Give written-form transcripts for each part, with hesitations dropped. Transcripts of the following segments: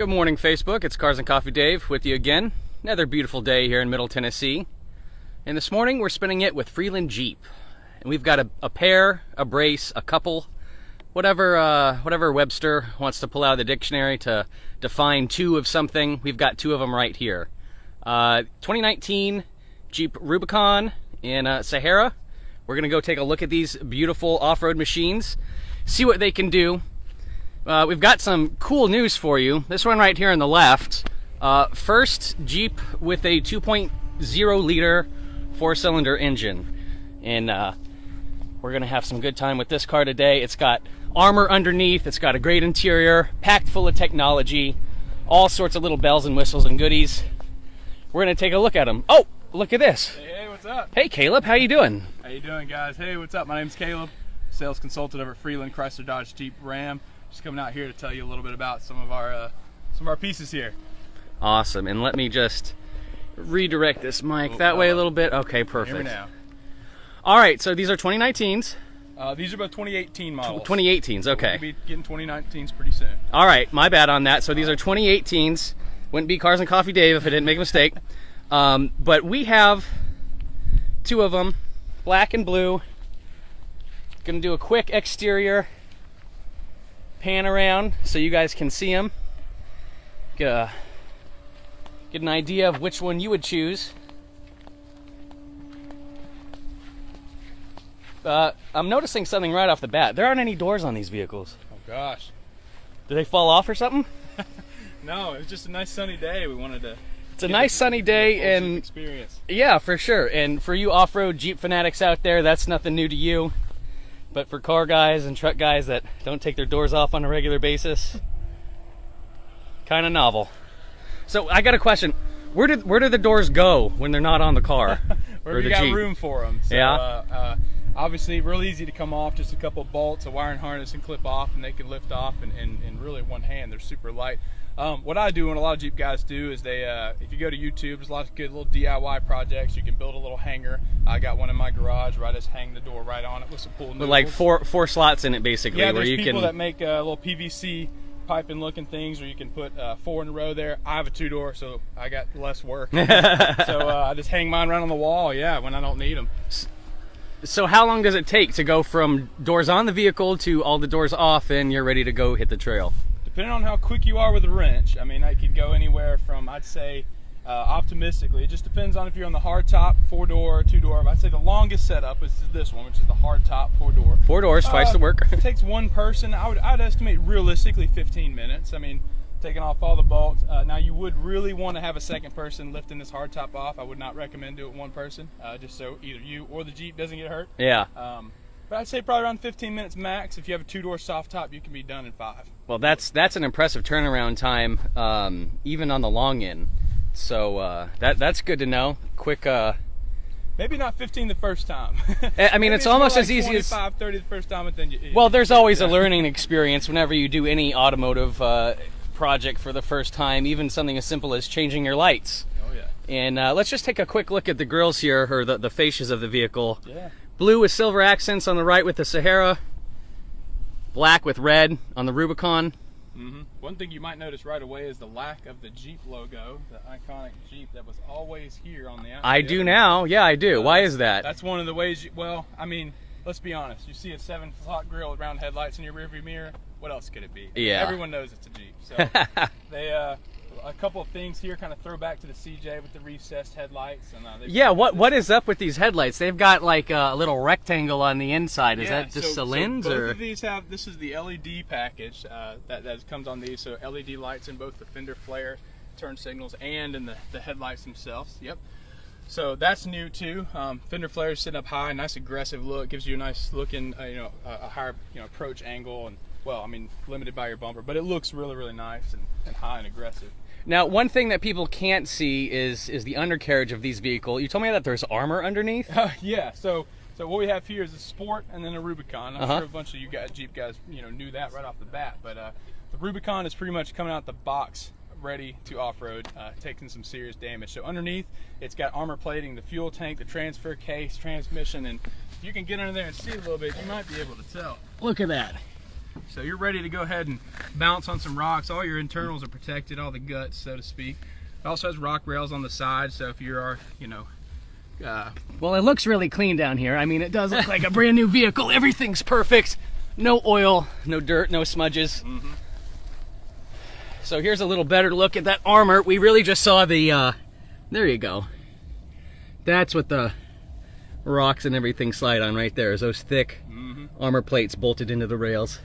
Good morning, Facebook. It's Cars and Coffee Dave with you again. Another beautiful day here in Middle Tennessee. And this morning we're spending it with Freeland Jeep. And we've got a pair, a brace, a couple, whatever Webster wants to pull out of the dictionary to define two of something. We've got two of them right here. 2019 Jeep Rubicon and Sahara. We're going to go take a look at these beautiful off-road machines, see what they can do. We've got some cool news for you. This one right here on the left, first Jeep with a 2.0 liter four-cylinder engine. And we're gonna have some good time with this car today. It's got armor underneath, it's got a great interior, packed full of technology, all sorts of little bells and whistles and goodies. We're gonna take a look at them. Oh, look at this. Hey, what's up? Hey Caleb, how you doing? How you doing, guys? Hey, what's up? My name's Caleb, sales consultant over at Freeland Chrysler Dodge Jeep Ram. Just coming out here to tell you a little bit about some of our pieces here. Awesome. And let me just redirect this mic that way a little bit. Okay, perfect. Hear me now. All right, so these are 2019s. These are about 2018 models. 2018s, okay. We'll be getting 2019s pretty soon. All right, my bad on that. So these are 2018s. Wouldn't be Cars and Coffee Dave if I didn't make a mistake. But we have two of them, black and blue. Gonna do a quick exterior pan around so you guys can see them. Get an idea of which one you would choose. I'm noticing something right off the bat. There aren't any doors on these vehicles. Oh gosh. Did they fall off or something? No, it was just a nice sunny day. We wanted to. It's a nice sunny day and experience. Yeah, for sure. And for you off-road Jeep fanatics out there, that's nothing new to you. But for car guys and truck guys that don't take their doors off on a regular basis, kind of novel. So I got a question. Where do the doors go when they're not on the car? Where you got Jeep? Room for them. So, yeah. Obviously, real easy to come off. Just a couple bolts, a wiring harness, and clip off, and they can lift off. And really, one hand, they're super light. What I do and a lot of Jeep guys do is they, if you go to YouTube, there's lots of good little DIY projects. You can build a little hanger. I got one in my garage where I just hang the door right on it with some pull noodles. With like four slots in it, basically. Yeah, where there's you people can... that make little PVC piping looking things where you can put 4 in a row there. I have a 2-door, so I got less work. So I just hang mine right on the wall, yeah, when I don't need them. So how long does it take to go from doors on the vehicle to all the doors off and you're ready to go hit the trail? Depending on how quick you are with the wrench, I mean, I could go anywhere from, I'd say, optimistically, it just depends on if you're on the hard top, 4-door, or 2-door. I'd say the longest setup is this one, which is the hard top 4-door. 4 doors, twice the work. It takes one person. I'd estimate realistically 15 minutes. I mean, taking off all the bolts. Now, you would really want to have a second person lifting this hard top off. I would not recommend do it one person, just so either you or the Jeep doesn't get hurt. Yeah. But I'd say probably around 15 minutes max. If you have a 2-door soft top, you can be done in 5. Well, that's an impressive turnaround time, even on the long end. So that's good to know. Quick. Maybe not 15 the first time. I mean, it's almost as easy as 25, 30 the first time, but then well, there's always a learning experience whenever you do any automotive project for the first time, even something as simple as changing your lights. Oh yeah. And let's just take a quick look at the grills here, or the fascias of the vehicle. Yeah. Blue with silver accents on the right with the Sahara. Black with red on the Rubicon. Mm-hmm. One thing you might notice right away is the lack of the Jeep logo, the iconic Jeep that was always here on the outside. I do now. Yeah, I do. Why is that? That's one of the ways well, I mean, let's be honest. You see a 7-slot grill with round headlights in your rearview mirror, what else could it be? Yeah. Everyone knows it's a Jeep. So they a couple of things here kind of throw back to the CJ with the recessed headlights. And yeah, what is up with these headlights? They've got like a little rectangle on the inside. Is that just a lens? So both or? of these have, this is the LED package that comes on these. So LED lights in both the fender flare, turn signals, and in the headlights themselves. Yep. So that's new too. Fender flares sitting up high, nice aggressive look, gives you a nice looking, a higher approach angle, and well, I mean, limited by your bumper, but it looks really, really nice and high and aggressive. Now, one thing that people can't see is the undercarriage of these vehicles. You told me that there's armor underneath? Yeah, so what we have here is a Sport and then a Rubicon. I'm sure a bunch of you guys, Jeep guys, knew that right off the bat, but the Rubicon is pretty much coming out the box ready to off-road, taking some serious damage. So underneath, it's got armor plating, the fuel tank, the transfer case, transmission, and if you can get under there and see it a little bit, you might be able to tell. Look at that. So you're ready to go ahead and bounce on some rocks. All your internals are protected, all the guts, so to speak. It also has rock rails on the side, so if you are, you know, well, it looks really clean down here. I mean, it does look like a brand new vehicle. Everything's perfect. No oil, no dirt, no smudges. So here's a little better look at that armor. We really just saw the, there you go. That's what the rocks and everything slide on right there, is those thick armor plates bolted into the rails.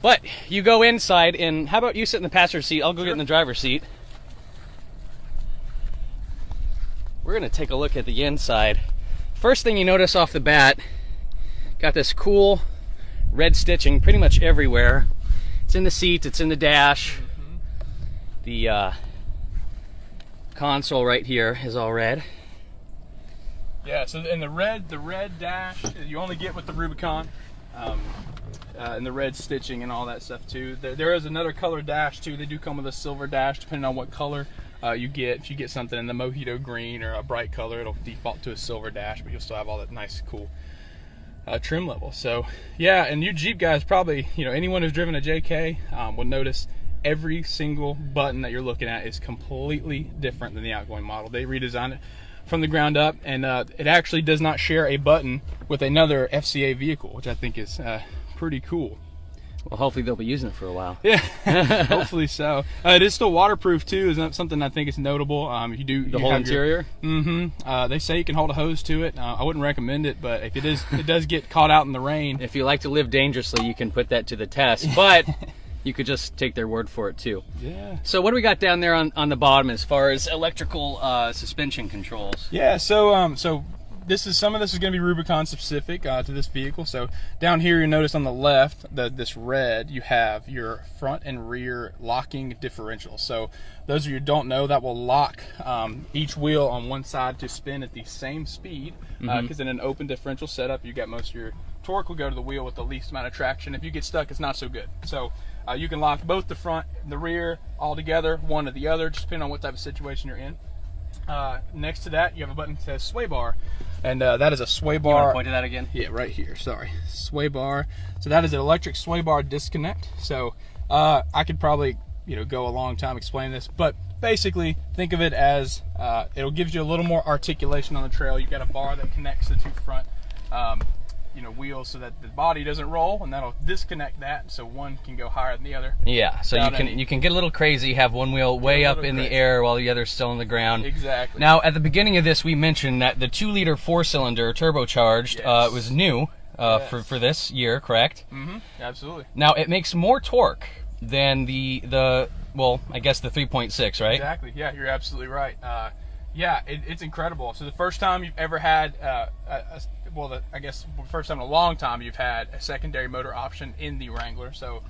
But you go inside, and how about you sit in the passenger seat? I'll go get in the driver's seat. We're gonna take a look at the inside. First thing you notice off the bat, got this cool red stitching pretty much everywhere. It's in the seats, it's in the dash. The console right here is all red. Yeah, so in the red dash, you only get with the Rubicon. And the red stitching and all that stuff too. There is another color dash too. They do come with a silver dash depending on what color you get. If you get something in the mojito green or a bright color, it'll default to a silver dash, but you'll still have all that nice cool trim level. So yeah, and you Jeep guys probably, you know, anyone who's driven a JK will notice every single button that you're looking at is completely different than the outgoing model. They redesigned it from the ground up, and it actually does not share a button with another FCA vehicle, which I think is pretty cool. Well, hopefully they'll be using it for a while. Yeah, hopefully so. It is still waterproof too. Is something I think is notable. If you do the whole interior. They say you can hold a hose to it. I wouldn't recommend it, but if it does get caught out in the rain. If you like to live dangerously, you can put that to the test. But you could just take their word for it too. Yeah. So what do we got down there on the bottom as far as electrical suspension controls? Yeah. So some of this is going to be Rubicon specific to this vehicle. So down here, you notice on the left, this red, you have your front and rear locking differential. So those of you who don't know, that will lock each wheel on one side to spin at the same speed. Because in an open differential setup, you got most of your torque will go to the wheel with the least amount of traction. If you get stuck, it's not so good. So you can lock both the front and the rear all together, one or the other, just depending on what type of situation you're in. Next to that, you have a button that says sway bar, and that is a sway bar. You want to point to that again? Yeah, right here. Sorry, sway bar. So that is an electric sway bar disconnect. So I could probably go a long time explaining this, but basically think of it as it'll give you a little more articulation on the trail. You got a bar that connects the two front wheels so that the body doesn't roll, and that'll disconnect that so one can go higher than the other. Yeah, so you can get a little crazy, have one wheel way up in the air while the other's still on the ground. Exactly. Now at the beginning of this we mentioned that the 2-liter 4-cylinder turbocharged was new for this year, correct? Absolutely. Now it makes more torque than the well, I guess the 3.6, right? Exactly. Yeah, you're absolutely right. Yeah, it's incredible. So the first time you've ever had I guess the first time in a long time you've had a secondary motor option in the Wrangler. So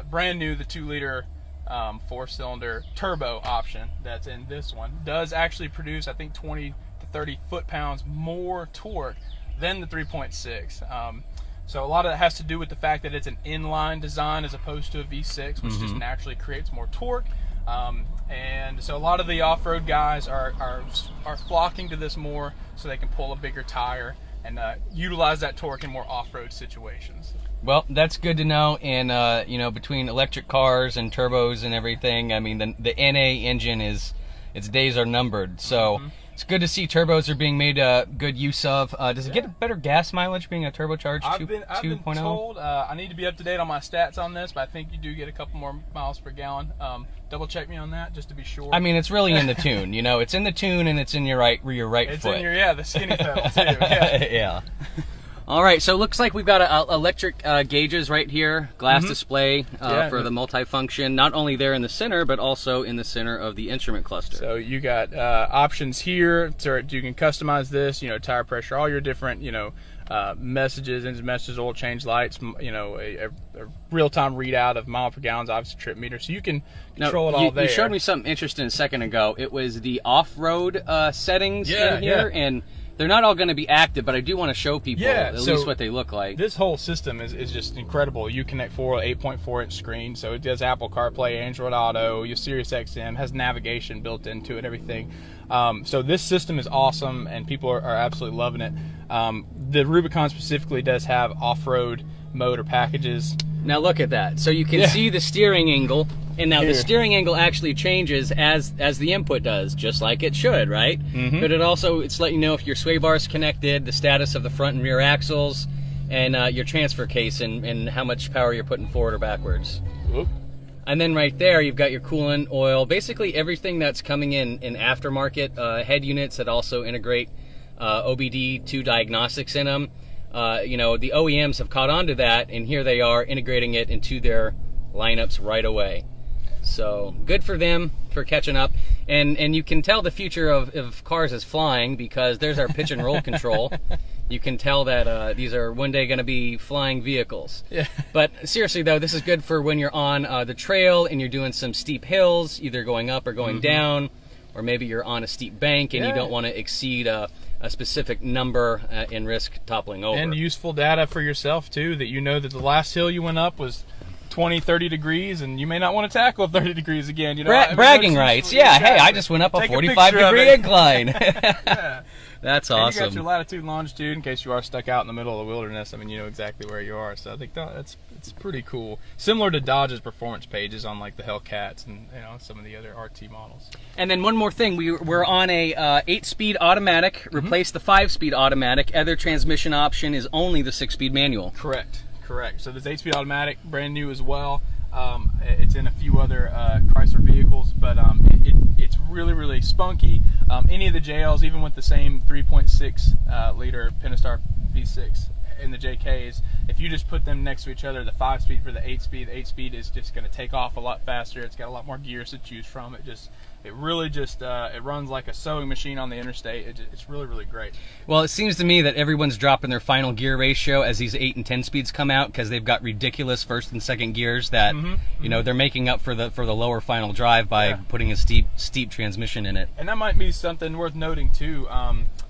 brand new, the 2-liter 4-cylinder turbo option that's in this one does actually produce, I think, 20 to 30 foot-pounds more torque than the 3.6. So a lot of that has to do with the fact that it's an inline design as opposed to a V6, which just naturally creates more torque. And so a lot of the off-road guys are flocking to this more so they can pull a bigger tire and utilize that torque in more off-road situations. Well, that's good to know. And between electric cars and turbos and everything, I mean the NA engine its days are numbered. So it's good to see turbos are being made good use of. Does it get better gas mileage being a turbocharged 2.0? I've been told, I need to be up to date on my stats on this, but I think you do get a couple more miles per gallon. Double check me on that just to be sure. I mean, it's really in the tune. It's in the tune, and it's in your right foot. It's in the skinny pedal too. Yeah. Yeah. All right, so it looks like we've got electric gauges right here, glass display for the multifunction, not only there in the center, but also in the center of the instrument cluster. So you got options here, so you can customize this, tire pressure, all your different, messages, engine messages, oil change lights, a real-time readout of mile per gallons, obviously trip meter, so you can control it all there. You showed me something interesting a second ago. It was the off-road settings in here, and they're not all going to be active, but I do want to show people at least what they look like. This whole system is just incredible. You connect 8.4-inch screen, so it does Apple CarPlay, Android Auto, your Sirius XM, has navigation built into it, everything. So this system is awesome, and people are absolutely loving it. The Rubicon specifically does have off-road mode or packages. Now look at that. So you can see the steering angle, and now the steering angle actually changes as the input does, just like it should, right? But it's letting you know if your sway bar is connected, the status of the front and rear axles, and your transfer case, and how much power you're putting forward or backwards. Whoop. And then right there, you've got your coolant, oil, basically everything that's coming in aftermarket head units that also integrate OBD2 diagnostics in them. You know, the OEMs have caught on to that, and here they are integrating it into their lineups right away. So good for them for catching up. And you can tell the future of cars is flying, because there's our pitch and roll control. You can tell that these are one day going to be flying vehicles. Yeah. But seriously though, this is good for when you're on the trail and you're doing some steep hills, either going up or going down, or maybe you're on a steep bank and you don't want to exceed a specific number and risk toppling over. And useful data for yourself too, that you know that the last hill you went up was 20-30 degrees, and you may not want to tackle 30 degrees again. You know, bragging rights. Yeah, hey, I just went up a 45-degree incline. Yeah. That's and awesome. You got your latitude and longitude in case you are stuck out in the middle of the wilderness. I mean, you know exactly where you are. So I think it's pretty cool. Similar to Dodge's performance pages on like the Hellcats and some of the other RT models. And then one more thing, we're on a 8-speed automatic. Replace the 5-speed automatic. Other transmission option is only the 6-speed manual. Correct. So this 8-speed automatic, brand new as well. It's in a few other Chrysler vehicles, but it's really spunky. Any of the JLs, even with the same 3.6 liter Pentastar V6 and the JKs, if you just put them next to each other, the 5-speed for the 8-speed, the 8-speed is just going to take off a lot faster. It's got a lot more gears to choose from. It really just it runs like a sewing machine on the interstate. It's really great. Well, it seems to me that everyone's dropping their final gear ratio as these 8 and 10 speeds come out, because they've got ridiculous first and second gears that they're making up for the lower final drive by putting a steep transmission in it. And that might be something worth noting too.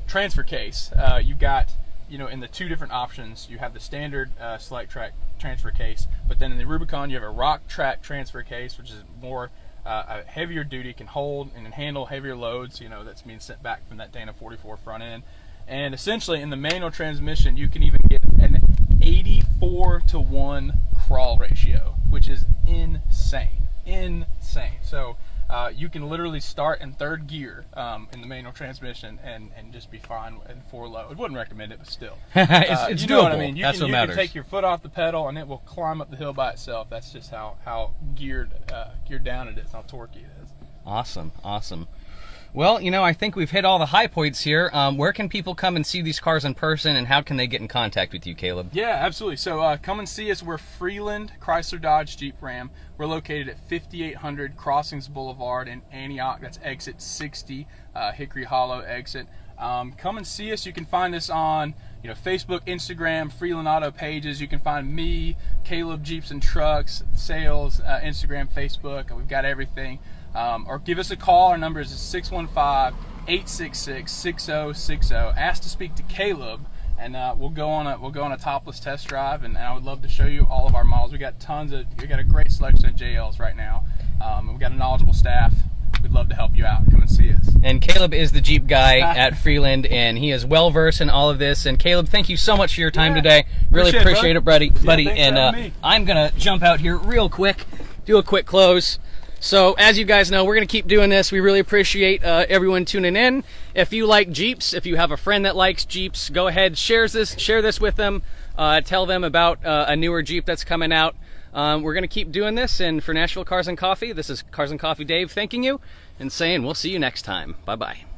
Transfer case. You got in the 2 different options, you have the standard Select Track transfer case, but then in the Rubicon you have a Rock Track transfer case, which is more a heavier duty, can hold and handle heavier loads, that's being sent back from that Dana 44 front end. And essentially in the manual transmission, you can even get an 84-to-1 crawl ratio, which is insane. So you can literally start in 3rd gear in the manual transmission and just be fine in 4 low. I wouldn't recommend it, but still. It's you doable. know what I mean? That's what matters. You can take your foot off the pedal and it will climb up the hill by itself. That's just how geared down it is, how torquey it is. Awesome. Well, I think we've hit all the high points here. Where can people come and see these cars in person, and how can they get in contact with you, Caleb? Yeah, absolutely. So come and see us. We're Freeland Chrysler Dodge Jeep Ram. We're located at 5800 Crossings Boulevard in Antioch. That's exit 60, Hickory Hollow exit. Come and see us. You can find us on Facebook, Instagram, Freeland Auto pages. You can find me, Caleb Jeeps and Trucks, sales, Instagram, Facebook. We've got everything. Or give us a call. Our number is 615-866-6060. Ask to speak to Caleb, and we'll go on a topless test drive. And I would love to show you all of our models. We got a great selection of JLs right now. We've got a knowledgeable staff. We'd love to help you out. Come and see us. And Caleb is the Jeep guy at Freeland, and he is well versed in all of this. And Caleb, thank you so much for your time today. Really appreciate it, buddy. And I'm gonna jump out here real quick, do a quick close. So as you guys know, we're going to keep doing this. We really appreciate everyone tuning in. If you like Jeeps, if you have a friend that likes Jeeps, go ahead, share this with them. Tell them about a newer Jeep that's coming out. We're going to keep doing this. And for Nashville Cars and Coffee, this is Cars and Coffee Dave thanking you and saying we'll see you next time. Bye-bye.